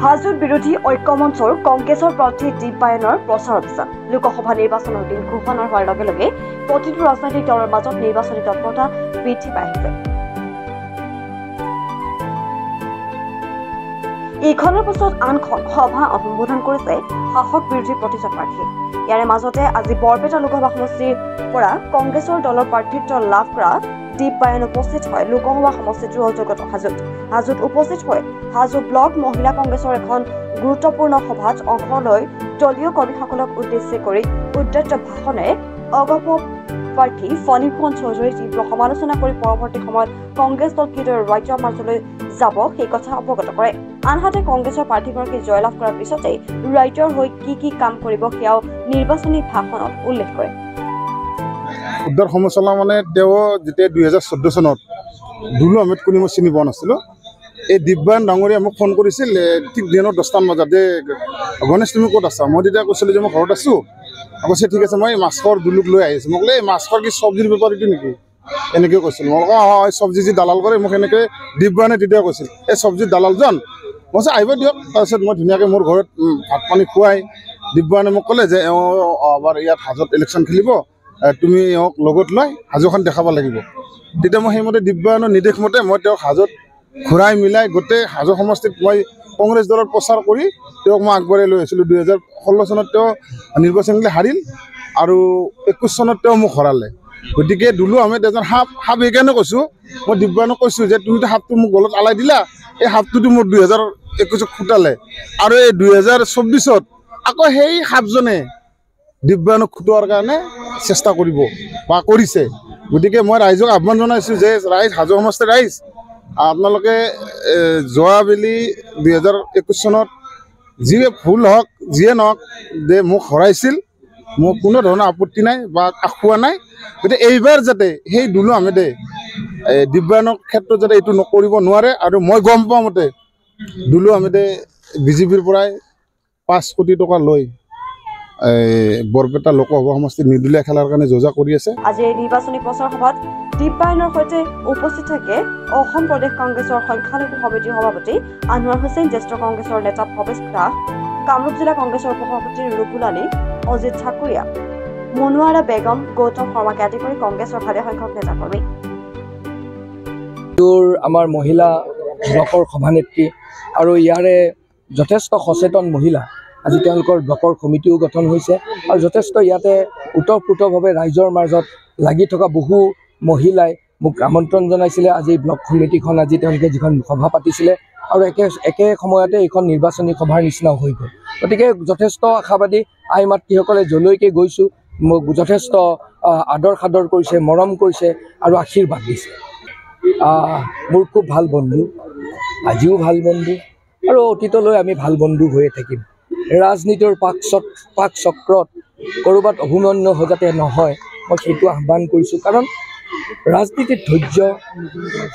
হাজোত বিৰোধী ঐক্যমঞ্চৰ কংগ্ৰেছৰ প্ৰাৰ্থী দীপবায়নৰ প্ৰচাৰ অভিযান লোকসভা নিৰ্বাচনৰ দিন ঘোষণা হোৱাৰ লগে লগে প্ৰতিটো ৰাজনৈতিক দলৰ মাজত নিৰ্বাচনী তৎপৰতা বৃদ্ধি পাই আহিছে। ইখনৰ পাছত আনখন সভা সম্বোধন কৰিছে শাসক বিৰোধী প্ৰতিজন প্ৰাৰ্থীয়ে। ইয়াৰে মাজতে আজি বৰপেটা লোকসভা সমষ্টিৰ পৰা কংগ্ৰেছৰ দলৰ প্ৰাৰ্থিত্ব লাভ কৰা দীপবায়ন উপস্থিত হয় লোকসভা সমষ্টিটোৰ অন্তৰ্গত হাজোত উপস্থিত হয় হাজো ব্লক মহিলা কংগ্ৰেছৰ এখন গুৰুত্বপূৰ্ণ সভাত অংশ লৈ দলীয় কৰ্মীসকলক উদ্দেশ্যে কৰি উদ্যত ভাষণেৰে অগপ প্ৰাৰ্থী ফণীভূষণ চৌধুৰীৰ তীব্ৰ সমালোচনা কৰি পৰৱৰ্তী সময়ত কংগ্ৰেছ দল কিদৰে ৰাজ্যৰ মাজলৈ যাব সেই কথা অৱগত কৰে। আনহাতে কংগ্ৰেছৰ প্ৰাৰ্থীগৰাকী জয়লাভ কৰাৰ পিছতেই ৰাজ্যৰ হৈ কি কাম কৰিব সেয়াও নিৰ্বাচনী ভাষণত উল্লেখ কৰে। উদ্ধাৰ সমস্যা মানে তেওঁ যেতিয়া 2014 চনত দুলু আহমেদ কোনি মই চিনি পোৱা নাছিলোঁ। এই দীপবায়ন ডাঙৰীয়া মোক ফোন কৰিছিল ঠিক দিনৰ 10টামান বজাত যে গণেশ তুমি ক'ত আছা? মই তেতিয়া কৈছিলোঁ যে মই ঘৰত আছোঁ। কৈছে ঠিক আছে মই মাছখোৱাৰ দুলুক লৈ আহিছোঁ। মোক এই মাছখোৱাৰ কি চব্জিৰ বেপাৰীটো নেকি এনেকৈ কৈছিল। মই হয় চব্জি যি দালাল কৰে মোক এনেকৈ দীপবায়নে তেতিয়া কৈছিল এই চব্জিৰ দালালজন। মই কৈছোঁ আহিব দিয়ক। তাৰপিছত মই ধুনীয়াকৈ মোৰ ঘৰত ভাত পানী খুৱাই দীপবায়নে মোক ক'লে যে এওঁ আবাৰ ইয়াত হাজোত ইলেকশ্যন খেলিব, তুমি এওঁক লগত লৈ হাজোখন দেখাব লাগিব। তেতিয়া মই সেইমতে দীপবায়নৰ নিৰ্দেশ মতে মই তেওঁক হাজোত ঘূৰাই মিলাই গোটেই হাজো সমষ্টিত মই কংগ্ৰেছ দলৰ প্ৰচাৰ কৰি তেওঁক মই আগবঢ়াই লৈ আহিছিলোঁ। 2016 চনত তেওঁ নিৰ্বাচনলৈ হাৰিল আৰু 21 চনত তেওঁ মোক হৰালে। গতিকে দুলু আহমেদ এজন সাপ এইকাৰণে কৈছোঁ। মই দীপবায়নক কৈছোঁ যে তুমিতো সাপটো মোক গলত আলাই দিলা, এই সাপটোতো মোৰ 2021 খুটালে আৰু এই 2024 আকৌ সেই সাপজনে দীপবায়নক খুটোৱাৰ কাৰণে চেষ্টা কৰিব বা কৰিছে। গতিকে মই ৰাইজক আহ্বান জনাইছোঁ যে ৰাইজ হাজো সমষ্টিৰ ৰাইজ আপোনালোকে যোৱাবেলি 2021 চনত যিয়ে ভুল হওক যিয়ে নহওক যে মোক হৰাইছিল, মোক কোনো ধৰণৰ আপত্তি নাই বা আখুৱা নাই। গতিকে এইবাৰ যাতে সেই দুলু আহমেদে দীপবায়নৰ ক্ষেত্ৰত যাতে এইটো নকৰিব নোৱাৰে। আৰু মই গম পোৱা মতে দুলু আহমেদে বিজেপিৰ পৰাই 5 কোটি টকা লৈ বৰপেটা লোকসভা সমষ্টিত নিৰ্দলীয় খেলাৰ কাৰণে যোজা কৰি আছে। আজি এই নিৰ্বাচনী প্ৰচাৰ সভাত দীপবায়নৰ সৈতে উপস্থিত থাকে অসম প্ৰদেশ কংগ্ৰেছৰ সংখ্যালঘু সমিতিৰ সভাপতি আনোৱাৰ হুছেইন, জ্যেষ্ঠ কংগ্ৰেছৰ নেতা ভৱেশ দাস, কামৰূপ জিলা কংগ্ৰেছৰ সভাপতি ৰুবুল আলী, অজিত ঠাকুৰীয়া, মনোৱাৰা বেগম, গৌতম শৰ্মাকে আদি কৰি কংগ্ৰেছৰ ভালে সংখ্যক নেতাকৰ্মী। আমাৰ মহিলা ব্লকৰ সভানেত্ৰী আৰু ইয়াৰে যথেষ্ট সচেতন মহিলা আজি তেওঁলোকৰ ব্লকৰ কমিটিও গঠন হৈছে আৰু যথেষ্ট ইয়াতে ওতঃপ্ৰোতভাৱে ৰাইজৰ মাজত লাগি থকা বহু মহিলাই মোক আমন্ত্ৰণ জনাইছিলে। আজি ব্লক কমিটিখন আজি তেওঁলোকে যিখন সভা পাতিছিলে আৰু একে সময়তে এইখন নিৰ্বাচনী সভাৰ নিচিনাও হৈ গ'ল। গতিকে যথেষ্ট আশাবাদী আই মাতৃসকলে যলৈকে গৈছোঁ মোক যথেষ্ট আদৰ সাদৰ কৰিছে, মৰম কৰিছে আৰু আশীৰ্বাদ দিছে। মোৰ খুব ভাল বন্ধু, আজিও ভাল বন্ধু আৰু অতীতলৈ আমি ভাল বন্ধু হৈয়ে থাকিম। ৰাজনীতিৰ পাক চক্ৰত ক'ৰবাত অভিমন্যু যাতে নহয় মই সেইটো আহ্বান কৰিছোঁ। কাৰণ ৰাজনীতিত ধৈৰ্য,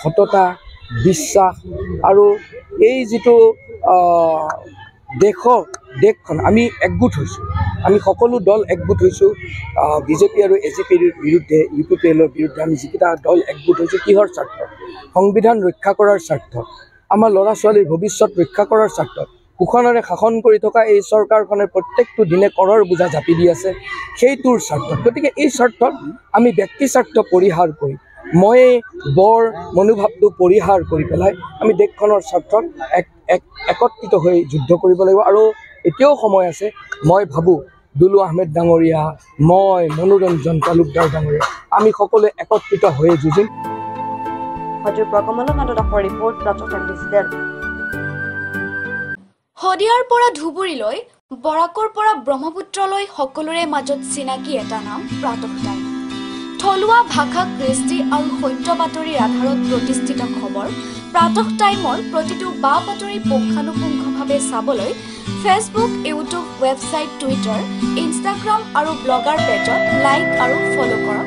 সততা, বিশ্বাস আৰু এই যিটো দেশখন আমি একগোট হৈছোঁ, আমি সকলো দল একগোট হৈছোঁ। বিজেপি আৰু এজিপিৰ বিৰুদ্ধে, UPPLৰ বিৰুদ্ধে আমি যিকেইটা দল একগোট হৈছোঁ কিহৰ স্বাৰ্থত? সংবিধান ৰক্ষা কৰাৰ স্বাৰ্থত, আমাৰ ল'ৰা ছোৱালীৰ ভৱিষ্যত ৰক্ষা কৰাৰ স্বাৰ্থত। শোষণেৰে শাসন কৰি থকা এই চৰকাৰখনে প্ৰত্যেকটো দিনে কৰৰ বোজা জাপি দি আছে, সেইটোৰ স্বাৰ্থত। গতিকে এই স্বাৰ্থত আমি ব্যক্তি স্বাৰ্থ পৰিহাৰ কৰি মই বৰ মনোভাৱটো পৰিহাৰ কৰি পেলাই আমি দেশখনৰ স্বাৰ্থত একত্ৰিত হৈ যুদ্ধ কৰিব লাগিব। আৰু এতিয়াও সময় আছে। মই ভাবোঁ দুলু আহমেদ ডাঙৰীয়া, মই মনোৰঞ্জন তালুকদাৰ ডাঙৰীয়া আমি সকলোৱে একত্ৰিত হৈ যুঁজিম। শদিয়াৰ পৰা ধুবুৰীলৈ, বৰাকৰ পৰা ব্ৰহ্মপুত্ৰলৈ সকলোৰে মাজত চিনাকি এটা নাম প্ৰাতঃ টাইম। থলুৱা ভাষা, কৃষ্টি আৰু সত্য বাতৰিৰ আধাৰত প্ৰতিষ্ঠিত খবৰ প্ৰাতঃ টাইমৰ প্ৰতিটো বা বাতৰি পুংখানুপুংখভাৱে চাবলৈ Facebook, YouTube, website, Twitter, Instagram আৰু ব্লগাৰ পেজত লাইক আৰু ফ'ল' কৰক।